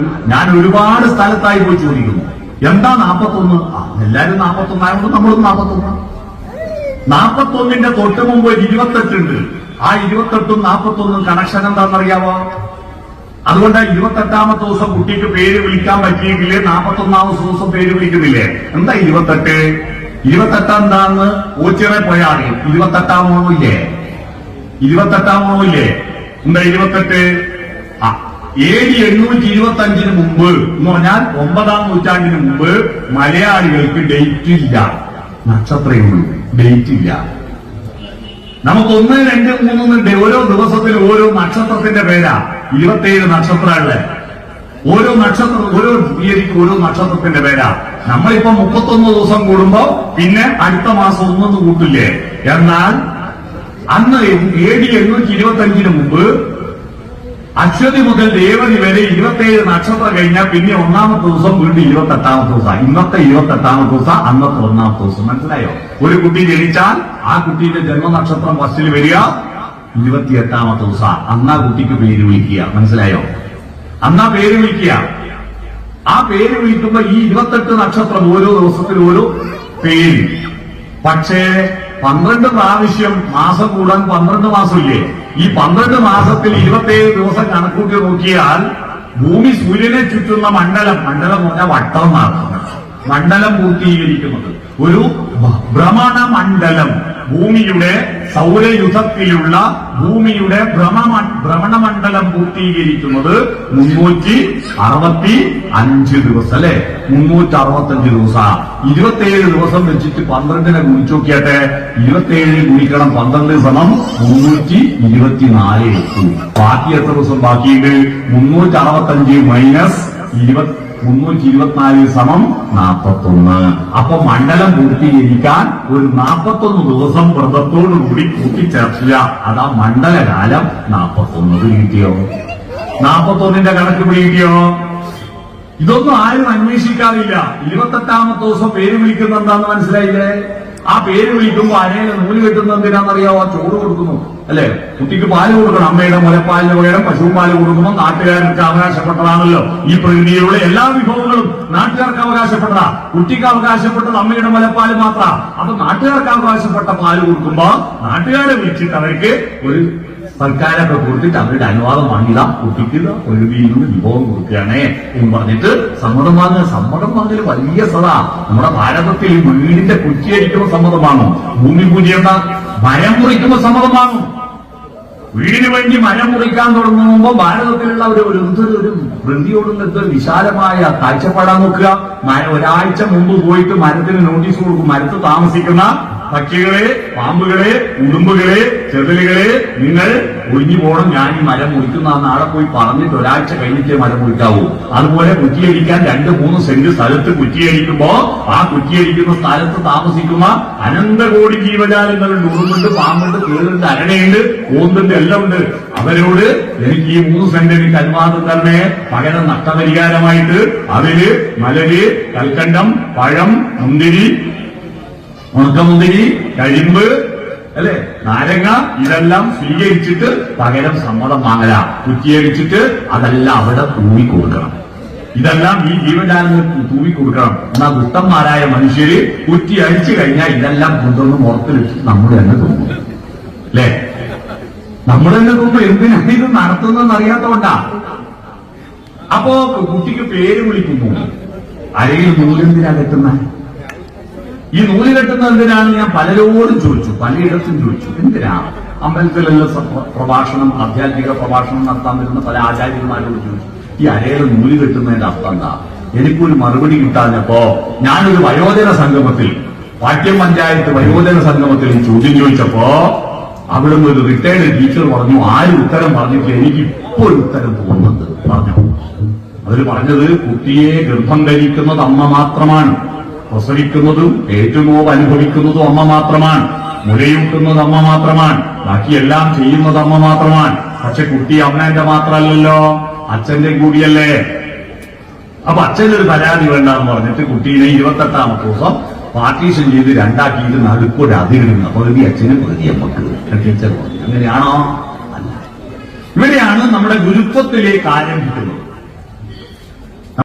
ഞാൻ ഒരുപാട് സ്ഥലത്തായി പോയി ചോദിക്കുന്നു, എന്താ 41? എല്ലാരും 41 ആയതുകൊണ്ട് നമ്മളും 41. 41ന്റെ തൊട്ട് മുമ്പ് 28 ഉണ്ട്. ആ 28ഉം 41ഉം കണക്ഷൻ എന്താണെന്നറിയാവോ? അതുകൊണ്ട് 28ാമത്തെ ദിവസം കുട്ടിക്ക് പേര് വിളിക്കാൻ പറ്റിയെങ്കിലേ 41ാമത്തെ ദിവസം പേര് വിളിക്കുന്നില്ലേ? എന്താ 28? 28 എന്താന്ന് ഓച്ചിറെ പോയാൽ 28ാമോ ഇല്ലേ? 28ാമോ ഇല്ലേ? എന്താ 28? AD 825 മുമ്പ് എന്ന് പറഞ്ഞാൽ 9ാം നൂറ്റാണ്ടിന് മുമ്പ് മലയാളികൾക്ക് ഡേറ്റ് ഇല്ല, നക്ഷത്രമേ ഉള്ളൂ, ഡേറ്റ് ഇല്ല. നമുക്ക് 1, 2, 3 ഓരോ ദിവസത്തിൽ ഓരോ നക്ഷത്രത്തിന്റെ പേരാ. 27 നക്ഷത്രങ്ങള്, ഓരോ നക്ഷത്രം, ഓരോ തീയതിക്ക് ഓരോ നക്ഷത്രത്തിന്റെ പേരാ. നമ്മളിപ്പോ 31 ദിവസം കൂടുമ്പോ പിന്നെ അടുത്ത മാസം 1 കൂട്ടില്ലേ? എന്നാൽ അന്ന് AD 825 മുമ്പ് അശ്വതി മുതൽ രേവതി വരെ 27 നക്ഷത്രം കഴിഞ്ഞാൽ പിന്നെ 1ാമത്തെ ദിവസം വീണ്ടും 28ാമത്തെ ദിവസം. ഇന്നത്തെ 28ാമത്തെ ദിവസം, അന്നത്തെ 1ാമത്തെ ദിവസം. മനസ്സിലായോ? ഒരു കുട്ടി ജനിച്ചാൽ ആ കുട്ടിയുടെ ജന്മനക്ഷത്രം ഫസ്റ്റിൽ വരിക 28ാമത്തെ ദിവസം. അന്നാ കുട്ടിക്ക് പേര് വിളിക്കുക. മനസ്സിലായോ? അന്നാ പേര് വിളിക്കുക. ആ പേര് വിളിക്കുമ്പോ ഈ 28 നക്ഷത്രം ഓരോ ദിവസത്തിൽ ഓരോ പേര്. പക്ഷേ 12 പ്രാവശ്യം മാസം കൂടാൻ 12 മാസമില്ലേ? ഈ 12 മാസത്തിൽ 27 ദിവസം കണക്കൂട്ടി നോക്കിയാൽ ഭൂമി സൂര്യനെ ചുറ്റുന്ന മണ്ഡലം എന്ന് പറഞ്ഞാൽ വട്ടം എന്നാണ്. മണ്ഡലം പൂർത്തീകരിക്കുന്നത് ഒരു ഭ്രമണ മണ്ഡലം, ഭൂമിയുടെ സൗരയുധത്തിലുള്ള ഭൂമിയുടെ ഭ്രമണമണ്ഡലം പൂർത്തീകരിക്കുന്നത് 365 ദിവസം അല്ലെ? 365 ദിവസം. 27 ദിവസം വെച്ചിട്ട് 12നെ ഗുണിച്ചു നോക്കിയാട്ടെ. 27 ഗുണിക്കണം 12 സമം 324 എത്തും. ബാക്കി എത്ര ദിവസം ബാക്കിയുണ്ട്? 365 മൈനസ് 324 സമം 41. അപ്പൊ മണ്ഡലം പൂർത്തീകരിക്കാൻ ഒരു 41 ദിവസം വ്രതത്തോടുകൂടി കൂട്ടിച്ചേർച്ച. അതാ മണ്ഡലകാലം 41. കിട്ടിയോ? 41ന്റെ കണക്ക് പിടികിട്ടിയോ? ഇതൊന്നും ആരും അന്വേഷിക്കാറില്ല. 28ാമത്തെ ദിവസം പേര് വിളിക്കുന്ന എന്താന്ന് മനസ്സിലായില്ലേ? ആ പേര് വിളിക്കുമ്പോ അരയില് നൂല് കെട്ടുന്ന എന്തിനാണെന്നറിയാവോ? ചോറ് കൊടുക്കുന്നു അല്ലെ? കുട്ടിക്ക് പാല് കൊടുക്കണം. അമ്മയുടെ മുലപ്പാലിന് പകരം പശുപാല് കൊടുക്കുമ്പോൾ നാട്ടുകാർക്ക് അവകാശപ്പെട്ടതാണല്ലോ. ഈ പ്രകൃതിയിലുള്ള എല്ലാ വിഭവങ്ങളും നാട്ടുകാർക്ക് അവകാശപ്പെട്ടതാ. കുട്ടിക്ക് അവകാശപ്പെട്ടത് അമ്മയുടെ മുലപ്പാല് മാത്രം. അപ്പൊ നാട്ടുകാർക്ക് അവകാശപ്പെട്ട പാല് കൊടുക്കുമ്പോ നാട്ടുകാരെ വിളിച്ചിട്ട് അവർക്ക് ഒരു സർക്കാരൊക്കെ കൊടുത്തിട്ട് അവരുടെ അനുവാദം വാങ്ങിയതാ കുട്ടിക്ക് പ്രകൃതിയിൽ നിന്ന് വിഭവം കൊടുക്കുകയാണേ എന്ന് പറഞ്ഞിട്ട് സമ്മതം വാങ്ങൽ വലിയ സദാ. നമ്മുടെ ഭാരതത്തിൽ വീടിന്റെ കുറ്റിയടിക്കുമ്പോൾ സമ്മതം വാങ്ങും. ഭൂമി പൂജ എന്താ? മരം മുറിക്കുമ്പോൾ സമ്മതം വാങ്ങും. വീടിന് വേണ്ടി മരം മുറിക്കാൻ തുടങ്ങുമ്പോ ഭാരതത്തിലുള്ള ഒരു പ്രകൃതിയോടുള്ള വിശാലമായ കാഴ്ചപ്പാടാൻ നോക്കുക. ഒരാഴ്ച മുമ്പ് പോയിട്ട് മരത്തിന് നോട്ടീസ് കൊടുക്കും. മരത്ത് താമസിക്കുന്ന പക്ഷികളെ, പാമ്പുകളെ, ഉടുമ്പുകളെ, ചെതലുകളെ, നിങ്ങൾ ഒഴിഞ്ഞു പോകണം, ഞാൻ ഈ മരം മുറിക്കുന്ന നാളെ പോയി പറഞ്ഞിട്ട് ഒരാഴ്ച കഴിഞ്ഞിട്ടേ മരം മുറിക്കാവൂ. അതുപോലെ കുറ്റിയടിക്കാൻ 2-3 സെന്റ് സ്ഥലത്ത് കുറ്റിയടിക്കുമ്പോ ആ കുറ്റിയടിക്കുന്ന സ്ഥലത്ത് താമസിക്കുന്ന അനന്തകോടി ജീവജാലങ്ങളുണ്ട്. ഉറുമ്പുണ്ട്, പാമ്പുണ്ട്, തേളുണ്ട്, അരണയുണ്ട്, ഓന്തുണ്ട്, എല്ലാം ഉണ്ട്. അവരോട് എനിക്ക് ഈ 3 സെന്റ് എനിക്ക് അനുവാദം തരണേ. പകരം നഷ്ടപരിഹാരമായിട്ട് അവര് മലര്, കൽക്കണ്ടം, പഴം, മുന്തിരി, ഉണക്കമുന്തിരി, കരിമ്പ് അല്ലെ, നാരങ്ങ, ഇതെല്ലാം സ്വീകരിച്ചിട്ട് പകരം സമ്മതം വാങ്ങല. കുറ്റിയടിച്ചിട്ട് അതെല്ലാം അവിടെ തൂവി കൊടുക്കണം. ഇതെല്ലാം ഈ ജീവജാലങ്ങൾക്ക് തൂവി കൊടുക്കണം. എന്നാൽ ദുഷ്ടന്മാരായ മനുഷ്യര് കുറ്റി അടിച്ചു കഴിഞ്ഞാൽ ഇതെല്ലാം കൊണ്ടുവന്ന് മുറത്തിലിട്ട് നമ്മൾ തന്നെ തോന്നും അല്ലെ? നമ്മൾ തന്നെ തോന്നും. എന്തിനാണ് ഇത് നടത്തുന്നതെന്ന് അറിയാത്തോണ്ടാ. അപ്പോ കുട്ടിക്ക് പേര് വിളിക്കുന്നു. അരയിൽ നൂലെന്തിനാ കെട്ടുന്ന? ഈ നൂല് കെട്ടുന്നത് എന്തിനാണ് ഞാൻ പലരോടും ചോദിച്ചു, പലയിടത്തും ചോദിച്ചു. എന്തിനാ? അമ്പലത്തിലെല്ലാം പ്രഭാഷണം, ആധ്യാത്മിക പ്രഭാഷണം നടത്താൻ വരുന്ന പല ആചാര്യന്മാരോട് ചോദിച്ചു, ഈ അരയിൽ നൂല് കെട്ടുന്നതിന്റെ അർത്ഥം എന്താ? എനിക്കൊരു മറുപടി കിട്ടാഞ്ഞപ്പോ ഞാനൊരു വയോജന സംഗമത്തിൽ, പാട്യം പഞ്ചായത്ത് വയോജന സംഗമത്തിൽ ചോദ്യം ചോദിച്ചപ്പോ അവിടുന്ന് ഒരു റിട്ടയർഡ് ടീച്ചർ പറഞ്ഞു, ആരും ഉത്തരം പറഞ്ഞിട്ട് എനിക്ക് ഇപ്പോൾ ഉത്തരം തോന്നുന്നത് പറഞ്ഞു. അവര് പറഞ്ഞത്, കുട്ടിയെ ഗർഭം ധരിക്കുന്നത് അമ്മ മാത്രമാണ്, പ്രസവിക്കുന്നതും ഏറ്റുനോവ് അനുഭവിക്കുന്നതും അമ്മ മാത്രമാണ്, മുലയൂട്ടുന്നത് അമ്മ മാത്രമാണ്, ബാക്കിയെല്ലാം ചെയ്യുന്നത് അമ്മ മാത്രമാണ്. പക്ഷെ കുട്ടി അമ്മേന്റെ മാത്രമല്ലല്ലോ, അച്ഛന്റെ കൂടിയല്ലേ. അപ്പൊ അച്ഛനൊരു പരാതി വേണ്ടെന്ന് പറഞ്ഞിട്ട് കുട്ടീനെ 28ാമത്തെ ദിവസം പാർട്ടീഷൻ ചെയ്ത് 2ആക്കിയിട്ട് നടുക്കൂടെ അതിരുന്ന പകുതി അച്ഛന് പകുതി അമ്മക്ക് ടീച്ചർ പറഞ്ഞു. അങ്ങനെയാണോ? അല്ല. ഇവിടെയാണ് നമ്മുടെ ഗുരുത്വത്തിലേക്ക് ആരംഭിക്കുന്നത്.